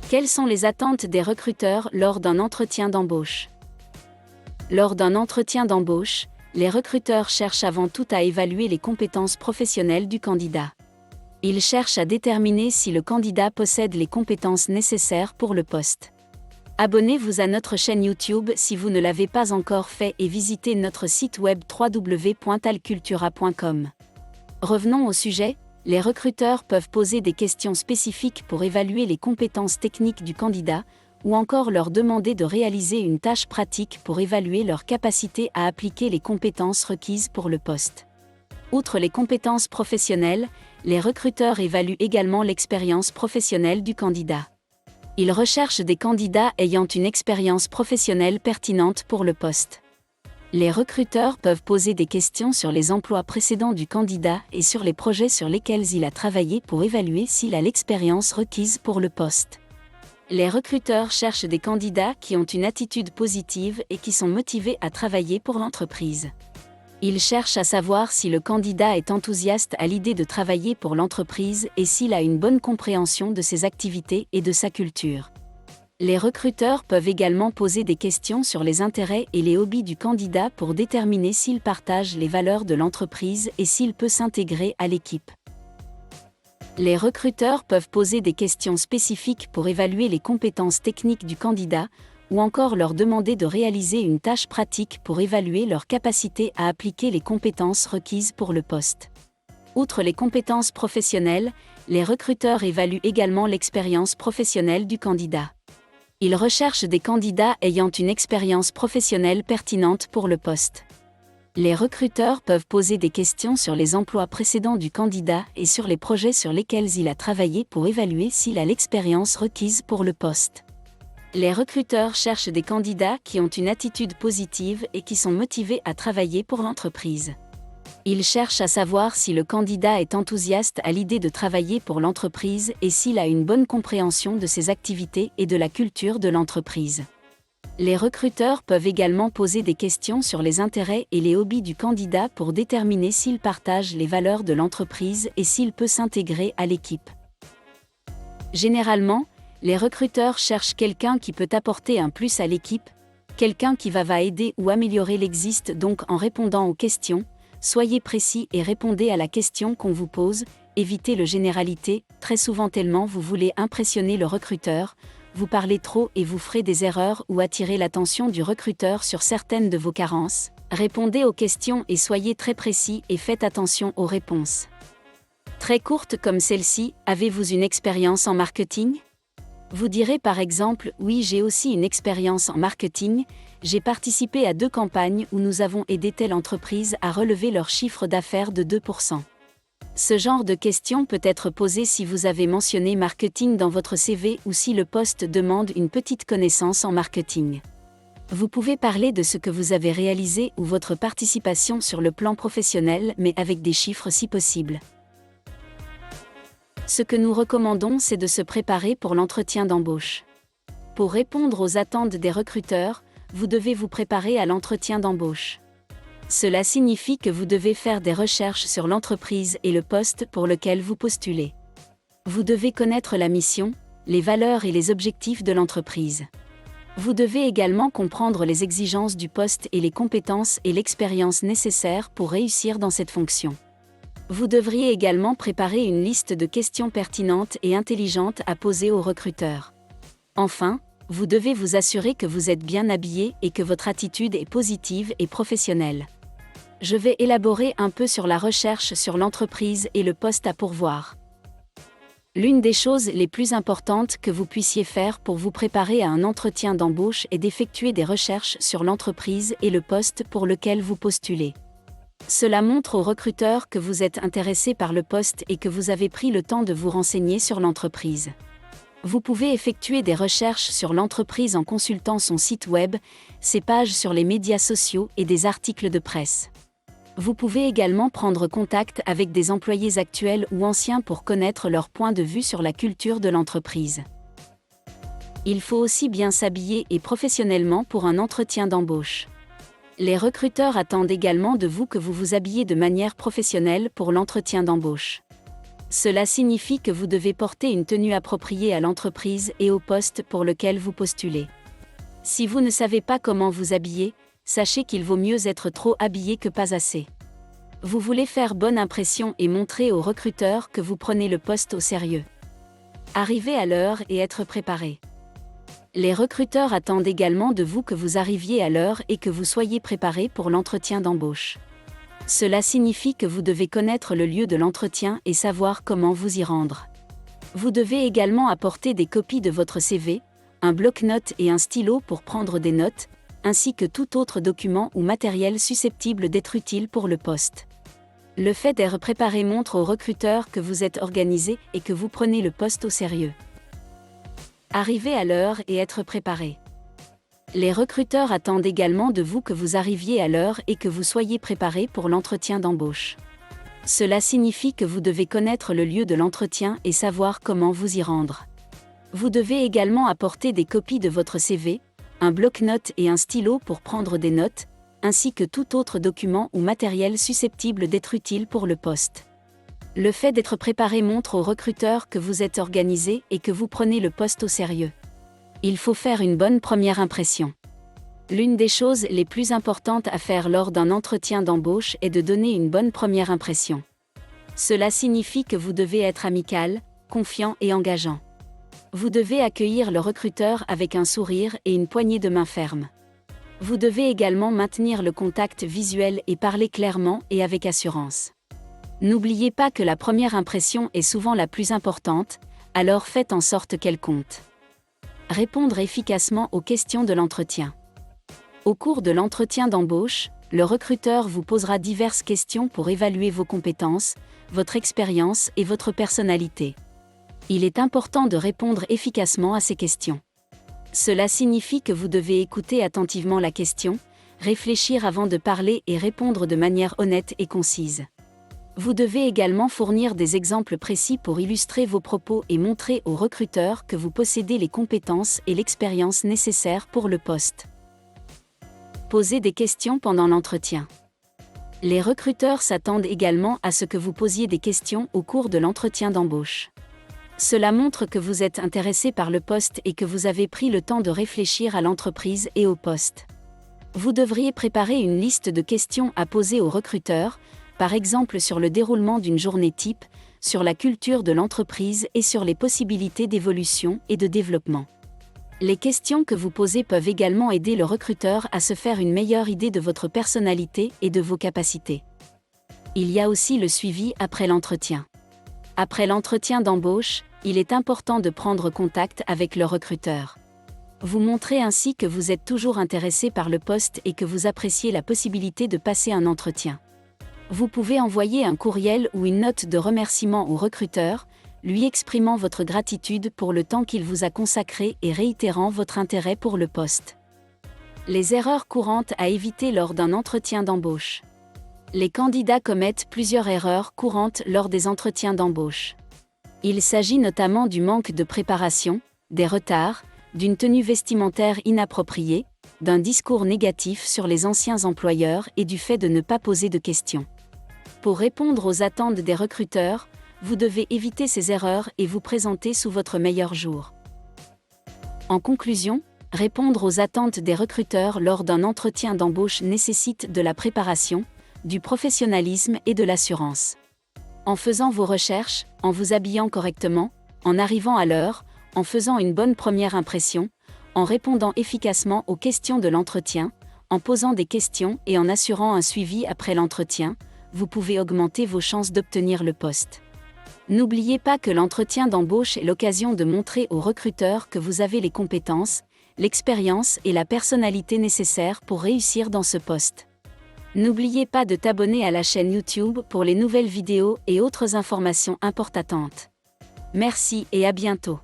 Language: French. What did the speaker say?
Quelles sont les attentes des recruteurs lors d'un entretien d'embauche? Lors d'un entretien d'embauche, les recruteurs cherchent avant tout à évaluer les compétences professionnelles du candidat. Ils cherchent à déterminer si le candidat possède les compétences nécessaires pour le poste. Abonnez-vous à notre chaîne YouTube si vous ne l'avez pas encore fait et visitez notre site web www.talcultura.com. Revenons au sujet. Les recruteurs peuvent poser des questions spécifiques pour évaluer les compétences techniques du candidat, ou encore leur demander de réaliser une tâche pratique pour évaluer leur capacité à appliquer les compétences requises pour le poste. Outre les compétences professionnelles, les recruteurs évaluent également l'expérience professionnelle du candidat. Ils recherchent des candidats ayant une expérience professionnelle pertinente pour le poste. Les recruteurs peuvent poser des questions sur les emplois précédents du candidat et sur les projets sur lesquels il a travaillé pour évaluer s'il a l'expérience requise pour le poste. Les recruteurs cherchent des candidats qui ont une attitude positive et qui sont motivés à travailler pour l'entreprise. Ils cherchent à savoir si le candidat est enthousiaste à l'idée de travailler pour l'entreprise et s'il a une bonne compréhension de ses activités et de sa culture. Les recruteurs peuvent également poser des questions sur les intérêts et les hobbies du candidat pour déterminer s'il partage les valeurs de l'entreprise et s'il peut s'intégrer à l'équipe. Les recruteurs peuvent poser des questions spécifiques pour évaluer les compétences techniques du candidat, ou encore leur demander de réaliser une tâche pratique pour évaluer leur capacité à appliquer les compétences requises pour le poste. Outre les compétences professionnelles, les recruteurs évaluent également l'expérience professionnelle du candidat. Ils recherchent des candidats ayant une expérience professionnelle pertinente pour le poste. Les recruteurs peuvent poser des questions sur les emplois précédents du candidat et sur les projets sur lesquels il a travaillé pour évaluer s'il a l'expérience requise pour le poste. Les recruteurs cherchent des candidats qui ont une attitude positive et qui sont motivés à travailler pour l'entreprise. Ils cherchent à savoir si le candidat est enthousiaste à l'idée de travailler pour l'entreprise et s'il a une bonne compréhension de ses activités et de la culture de l'entreprise. Les recruteurs peuvent également poser des questions sur les intérêts et les hobbies du candidat pour déterminer s'il partage les valeurs de l'entreprise et s'il peut s'intégrer à l'équipe. Généralement, les recruteurs cherchent quelqu'un qui peut apporter un plus à l'équipe, quelqu'un qui va aider ou améliorer l'existe. Donc en répondant aux questions, soyez précis et répondez à la question qu'on vous pose, évitez le généralité, très souvent tellement vous voulez impressionner le recruteur, vous parlez trop et vous ferez des erreurs ou attirez l'attention du recruteur sur certaines de vos carences. Répondez aux questions et soyez très précis et faites attention aux réponses. Très courtes comme celle-ci, avez-vous une expérience en marketing? Vous direz par exemple, oui, j'ai aussi une expérience en marketing, j'ai participé à 2 campagnes où nous avons aidé telle entreprise à relever leur chiffre d'affaires de 2%. Ce genre de question peut être posé si vous avez mentionné marketing dans votre CV ou si le poste demande une petite connaissance en marketing. Vous pouvez parler de ce que vous avez réalisé ou votre participation sur le plan professionnel, mais avec des chiffres si possible. Ce que nous recommandons, c'est de se préparer pour l'entretien d'embauche. Pour répondre aux attentes des recruteurs, vous devez vous préparer à l'entretien d'embauche. Cela signifie que vous devez faire des recherches sur l'entreprise et le poste pour lequel vous postulez. Vous devez connaître la mission, les valeurs et les objectifs de l'entreprise. Vous devez également comprendre les exigences du poste et les compétences et l'expérience nécessaires pour réussir dans cette fonction. Vous devriez également préparer une liste de questions pertinentes et intelligentes à poser aux recruteurs. Enfin, vous devez vous assurer que vous êtes bien habillé et que votre attitude est positive et professionnelle. Je vais élaborer un peu sur la recherche sur l'entreprise et le poste à pourvoir. L'une des choses les plus importantes que vous puissiez faire pour vous préparer à un entretien d'embauche est d'effectuer des recherches sur l'entreprise et le poste pour lequel vous postulez. Cela montre aux recruteurs que vous êtes intéressé par le poste et que vous avez pris le temps de vous renseigner sur l'entreprise. Vous pouvez effectuer des recherches sur l'entreprise en consultant son site web, ses pages sur les médias sociaux et des articles de presse. Vous pouvez également prendre contact avec des employés actuels ou anciens pour connaître leur point de vue sur la culture de l'entreprise. Il faut aussi bien s'habiller et professionnellement pour un entretien d'embauche. Les recruteurs attendent également de vous que vous vous habillez de manière professionnelle pour l'entretien d'embauche. Cela signifie que vous devez porter une tenue appropriée à l'entreprise et au poste pour lequel vous postulez. Si vous ne savez pas comment vous habiller, sachez qu'il vaut mieux être trop habillé que pas assez. Vous voulez faire bonne impression et montrer aux recruteurs que vous prenez le poste au sérieux. Arrivez à l'heure et être préparé. Les recruteurs attendent également de vous que vous arriviez à l'heure et que vous soyez préparé pour l'entretien d'embauche. Cela signifie que vous devez connaître le lieu de l'entretien et savoir comment vous y rendre. Vous devez également apporter des copies de votre CV, un bloc-notes et un stylo pour prendre des notes, ainsi que tout autre document ou matériel susceptible d'être utile pour le poste. Le fait d'être préparé montre aux recruteurs que vous êtes organisé et que vous prenez le poste au sérieux. Arrivez à l'heure et être préparé. Les recruteurs attendent également de vous que vous arriviez à l'heure et que vous soyez préparé pour l'entretien d'embauche. Cela signifie que vous devez connaître le lieu de l'entretien et savoir comment vous y rendre. Vous devez également apporter des copies de votre CV, un bloc-notes et un stylo pour prendre des notes, ainsi que tout autre document ou matériel susceptible d'être utile pour le poste. Le fait d'être préparé montre aux recruteurs que vous êtes organisé et que vous prenez le poste au sérieux. Il faut faire une bonne première impression. L'une des choses les plus importantes à faire lors d'un entretien d'embauche est de donner une bonne première impression. Cela signifie que vous devez être amical, confiant et engageant. Vous devez accueillir le recruteur avec un sourire et une poignée de main ferme. Vous devez également maintenir le contact visuel et parler clairement et avec assurance. N'oubliez pas que la première impression est souvent la plus importante, alors faites en sorte qu'elle compte. Répondre efficacement aux questions de l'entretien. Au cours de l'entretien d'embauche, le recruteur vous posera diverses questions pour évaluer vos compétences, votre expérience et votre personnalité. Il est important de répondre efficacement à ces questions. Cela signifie que vous devez écouter attentivement la question, réfléchir avant de parler et répondre de manière honnête et concise. Vous devez également fournir des exemples précis pour illustrer vos propos et montrer aux recruteurs que vous possédez les compétences et l'expérience nécessaires pour le poste. Posez des questions pendant l'entretien. Les recruteurs s'attendent également à ce que vous posiez des questions au cours de l'entretien d'embauche. Cela montre que vous êtes intéressé par le poste et que vous avez pris le temps de réfléchir à l'entreprise et au poste. Vous devriez préparer une liste de questions à poser aux recruteurs, par exemple sur le déroulement d'une journée type, sur la culture de l'entreprise et sur les possibilités d'évolution et de développement. Les questions que vous posez peuvent également aider le recruteur à se faire une meilleure idée de votre personnalité et de vos capacités. Il y a aussi le suivi après l'entretien. Après l'entretien d'embauche, il est important de prendre contact avec le recruteur. Vous montrez ainsi que vous êtes toujours intéressé par le poste et que vous appréciez la possibilité de passer un entretien. Vous pouvez envoyer un courriel ou une note de remerciement au recruteur, lui exprimant votre gratitude pour le temps qu'il vous a consacré et réitérant votre intérêt pour le poste. Les erreurs courantes à éviter lors d'un entretien d'embauche. Les candidats commettent plusieurs erreurs courantes lors des entretiens d'embauche. Il s'agit notamment du manque de préparation, des retards, d'une tenue vestimentaire inappropriée, d'un discours négatif sur les anciens employeurs et du fait de ne pas poser de questions. Pour répondre aux attentes des recruteurs, vous devez éviter ces erreurs et vous présenter sous votre meilleur jour. En conclusion, répondre aux attentes des recruteurs lors d'un entretien d'embauche nécessite de la préparation, du professionnalisme et de l'assurance. En faisant vos recherches, en vous habillant correctement, en arrivant à l'heure, en faisant une bonne première impression, en répondant efficacement aux questions de l'entretien, en posant des questions et en assurant un suivi après l'entretien, vous pouvez augmenter vos chances d'obtenir le poste. N'oubliez pas que l'entretien d'embauche est l'occasion de montrer aux recruteurs que vous avez les compétences, l'expérience et la personnalité nécessaires pour réussir dans ce poste. N'oubliez pas de t'abonner à la chaîne YouTube pour les nouvelles vidéos et autres informations importantes. Merci et à bientôt.